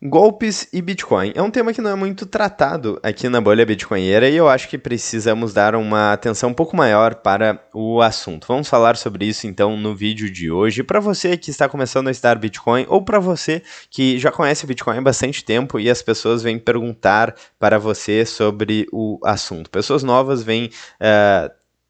Golpes e Bitcoin. É um tema que não é muito tratado aqui na bolha bitcoinheira e eu acho que precisamos dar uma atenção um pouco maior para o assunto. Vamos falar sobre isso então no vídeo de hoje. Para você que está começando a estudar Bitcoin ou para você que já conhece Bitcoin há bastante tempo e as pessoas vêm perguntar para você sobre o assunto. Pessoas novas vêm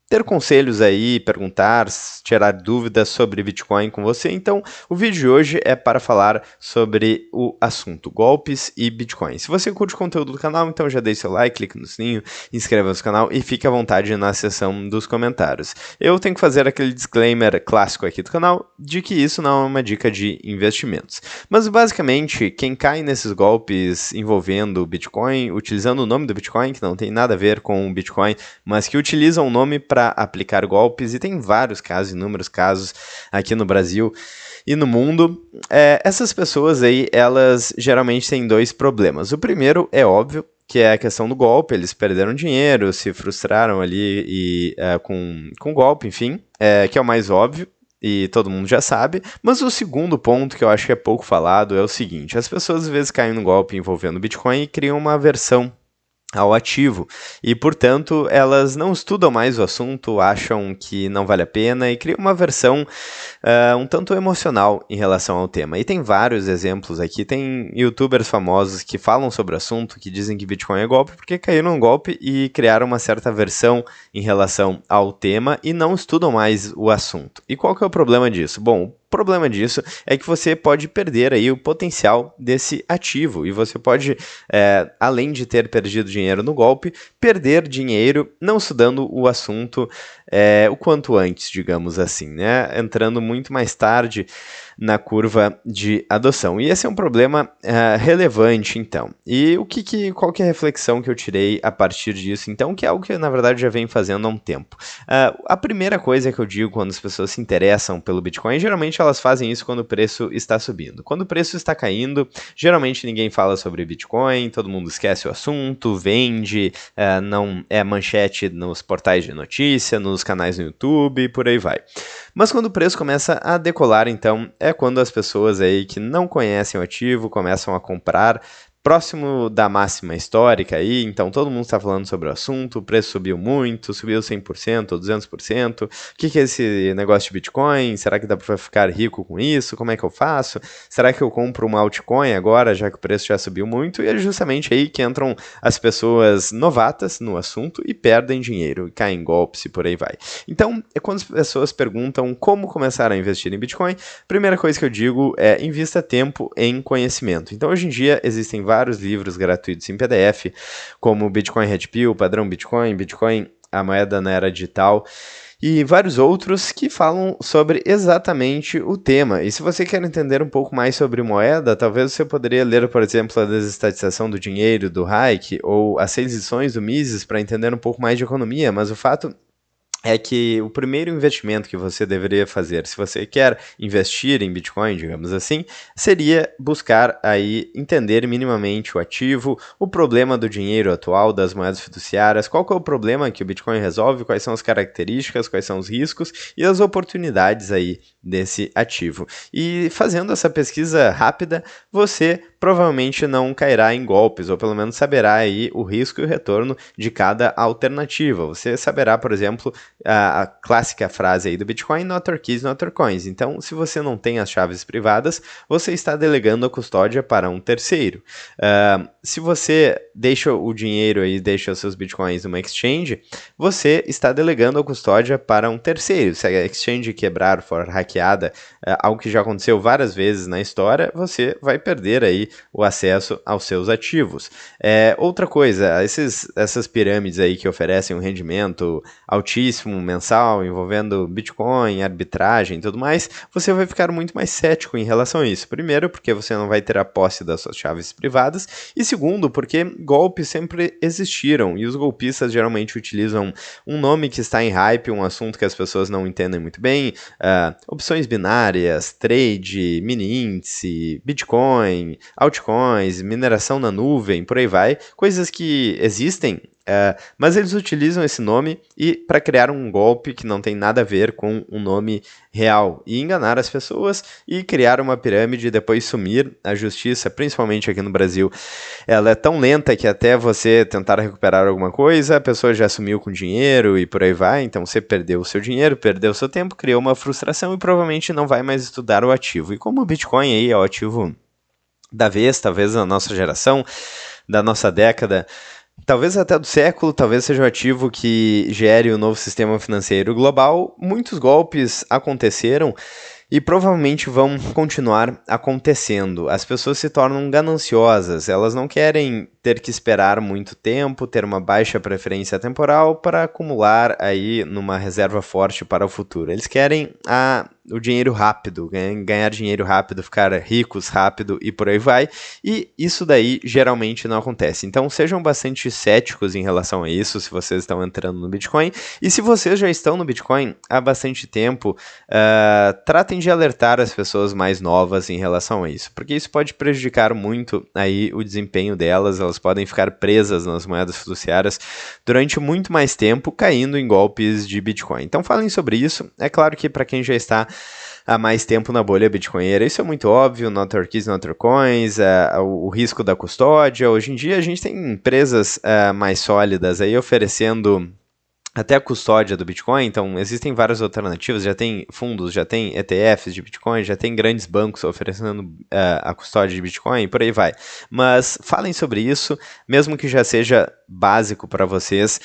ter conselhos aí, perguntar, tirar dúvidas sobre Bitcoin com você. Então, o vídeo de hoje é para falar sobre o assunto golpes e Bitcoin. Se você curte o conteúdo do canal, então já deixe seu like, clique no sininho, inscreva-se no canal e fique à vontade na seção dos comentários. Eu tenho que fazer aquele disclaimer clássico aqui do canal de que isso não é uma dica de investimentos. Mas basicamente, quem cai nesses golpes envolvendo o Bitcoin, utilizando o nome do Bitcoin, que não tem nada a ver com o Bitcoin, mas que utilizam o nome para aplicar golpes, e tem vários casos, inúmeros casos aqui no Brasil e no mundo. Essas pessoas aí, elas geralmente têm dois problemas. O primeiro é óbvio, que é a questão do golpe, eles perderam dinheiro, se frustraram ali com o golpe, enfim, que é o mais óbvio. E todo mundo já sabe, mas o segundo ponto que eu acho que é pouco falado é o seguinte: as pessoas às vezes caem no golpe envolvendo Bitcoin e criam uma aversão ao ativo, e portanto elas não estudam mais o assunto, acham que não vale a pena e criam uma versão um tanto emocional em relação ao tema. E tem vários exemplos aqui, tem youtubers famosos que falam sobre o assunto, que dizem que Bitcoin é golpe porque caíram num golpe e criaram uma certa versão em relação ao tema e não estudam mais o assunto. E qual que é o problema disso? Bom, o problema disso é que você pode perder aí o potencial desse ativo e você pode, além de ter perdido dinheiro no golpe, perder dinheiro não estudando o assunto o quanto antes, digamos assim, né? Entrando muito mais tarde na curva de adoção. E esse é um problema relevante, então. E qual que é a reflexão que eu tirei a partir disso, então, que é algo que, na verdade, já vem fazendo há um tempo. A primeira coisa que eu digo quando as pessoas se interessam pelo Bitcoin, geralmente elas fazem isso quando o preço está subindo. Quando o preço está caindo, geralmente ninguém fala sobre Bitcoin, todo mundo esquece o assunto, vende, não é manchete nos portais de notícia, nos canais no YouTube e por aí vai. Mas quando o preço começa a decolar, então, é quando as pessoas aí que não conhecem o ativo começam a comprar próximo da máxima histórica aí, então todo mundo está falando sobre o assunto, o preço subiu muito, subiu 100% ou 200%, o que é esse negócio de Bitcoin, será que dá para ficar rico com isso, como é que eu faço, será que eu compro uma altcoin agora, já que o preço já subiu muito, e é justamente aí que entram as pessoas novatas no assunto e perdem dinheiro, caem em golpes e por aí vai. Então, é quando as pessoas perguntam como começar a investir em Bitcoin, a primeira coisa que eu digo é invista tempo em conhecimento. Então, hoje em dia, existem vários livros gratuitos em PDF, como Bitcoin Red Pill, Padrão Bitcoin, Bitcoin, a moeda na era digital, e vários outros que falam sobre exatamente o tema. E se você quer entender um pouco mais sobre moeda, talvez você poderia ler, por exemplo, a Desestatização do Dinheiro, do Hayek, ou as 6 lições do Mises para entender um pouco mais de economia, mas o fato é que o primeiro investimento que você deveria fazer, se você quer investir em Bitcoin, digamos assim, seria buscar aí entender minimamente o ativo, o problema do dinheiro atual, das moedas fiduciárias, qual que é o problema que o Bitcoin resolve, quais são as características, quais são os riscos e as oportunidades aí desse ativo. E fazendo essa pesquisa rápida, você provavelmente não cairá em golpes, ou pelo menos saberá aí o risco e o retorno de cada alternativa. Você saberá, por exemplo, a clássica frase aí do Bitcoin, not your keys, not your coins. Então, se você não tem as chaves privadas, você está delegando a custódia para um terceiro. Se você deixa o dinheiro aí, deixa os seus Bitcoins numa exchange, você está delegando a custódia para um terceiro. Se a exchange quebrar, for hackeada, algo que já aconteceu várias vezes na história, você vai perder aí o acesso aos seus ativos. Outra coisa, essas pirâmides aí que oferecem um rendimento altíssimo mensal, envolvendo Bitcoin, arbitragem e tudo mais, você vai ficar muito mais cético em relação a isso. Primeiro, porque você não vai ter a posse das suas chaves privadas, e segundo, porque golpes sempre existiram, e os golpistas geralmente utilizam um nome que está em hype, um assunto que as pessoas não entendem muito bem, opções binárias, trade, mini índice, Bitcoin, altcoins, mineração na nuvem, por aí vai, coisas que existem, mas eles utilizam esse nome para criar um golpe que não tem nada a ver com um nome real e enganar as pessoas e criar uma pirâmide e depois sumir. A justiça, principalmente aqui no Brasil, ela é tão lenta que até você tentar recuperar alguma coisa, a pessoa já sumiu com dinheiro e por aí vai, então você perdeu o seu dinheiro, perdeu o seu tempo, criou uma frustração e provavelmente não vai mais estudar o ativo. E como o Bitcoin aí é o ativo da vez, talvez da nossa geração, da nossa década, talvez até do século, talvez seja o ativo que gere o novo sistema financeiro global, muitos golpes aconteceram e provavelmente vão continuar acontecendo. As pessoas se tornam gananciosas, elas não querem ter que esperar muito tempo, ter uma baixa preferência temporal para acumular aí numa reserva forte para o futuro. Eles querem o dinheiro rápido, ganhar dinheiro rápido, ficar ricos rápido e por aí vai, e isso daí geralmente não acontece. Então sejam bastante céticos em relação a isso, se vocês estão entrando no Bitcoin, e se vocês já estão no Bitcoin há bastante tempo, tratem de alertar as pessoas mais novas em relação a isso, porque isso pode prejudicar muito aí o desempenho delas, elas podem ficar presas nas moedas fiduciárias durante muito mais tempo, caindo em golpes de Bitcoin. Então falem sobre isso. É claro que para quem já está há mais tempo na bolha bitcoinheira, isso é muito óbvio, not your keys, not your coins, o risco da custódia. Hoje em dia a gente tem empresas mais sólidas aí oferecendo até a custódia do Bitcoin, então existem várias alternativas, já tem fundos, já tem ETFs de Bitcoin, já tem grandes bancos oferecendo a custódia de Bitcoin, e por aí vai. Mas falem sobre isso, mesmo que já seja básico para vocês,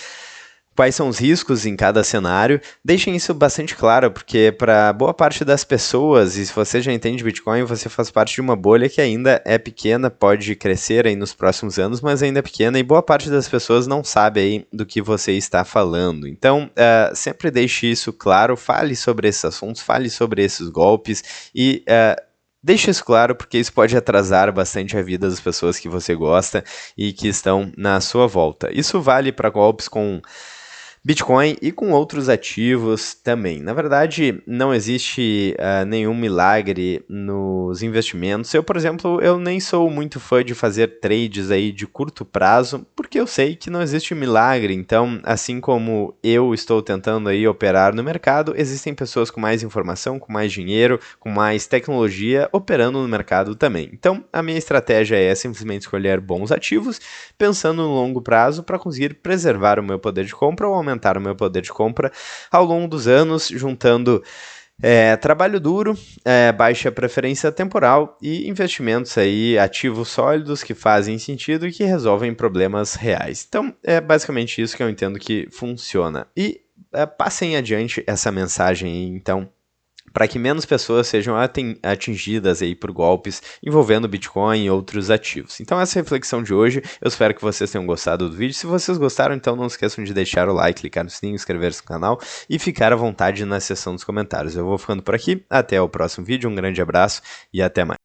quais são os riscos em cada cenário, deixem isso bastante claro, porque para boa parte das pessoas, e se você já entende Bitcoin, você faz parte de uma bolha que ainda é pequena, pode crescer aí nos próximos anos, mas ainda é pequena, e boa parte das pessoas não sabe aí do que você está falando. Então, sempre deixe isso claro, fale sobre esses assuntos, fale sobre esses golpes, e deixe isso claro, porque isso pode atrasar bastante a vida das pessoas que você gosta e que estão na sua volta. Isso vale para golpes com Bitcoin e com outros ativos também. Na verdade, não existe nenhum milagre nos investimentos. Eu, por exemplo, eu nem sou muito fã de fazer trades aí de curto prazo, porque eu sei que não existe milagre. Então, assim como eu estou tentando aí operar no mercado, existem pessoas com mais informação, com mais dinheiro, com mais tecnologia operando no mercado também. Então, a minha estratégia é simplesmente escolher bons ativos, pensando no longo prazo para conseguir preservar o meu poder de compra ou aumentar o meu poder de compra ao longo dos anos, juntando trabalho duro, baixa preferência temporal e investimentos aí, ativos sólidos que fazem sentido e que resolvem problemas reais. Então, é basicamente isso que eu entendo que funciona. E passem adiante essa mensagem aí, então, para que menos pessoas sejam atingidas aí por golpes envolvendo Bitcoin e outros ativos. Então essa é a reflexão de hoje, eu espero que vocês tenham gostado do vídeo. Se vocês gostaram, então não esqueçam de deixar o like, clicar no sininho, inscrever-se no canal e ficar à vontade na seção dos comentários. Eu vou ficando por aqui, até o próximo vídeo, um grande abraço e até mais.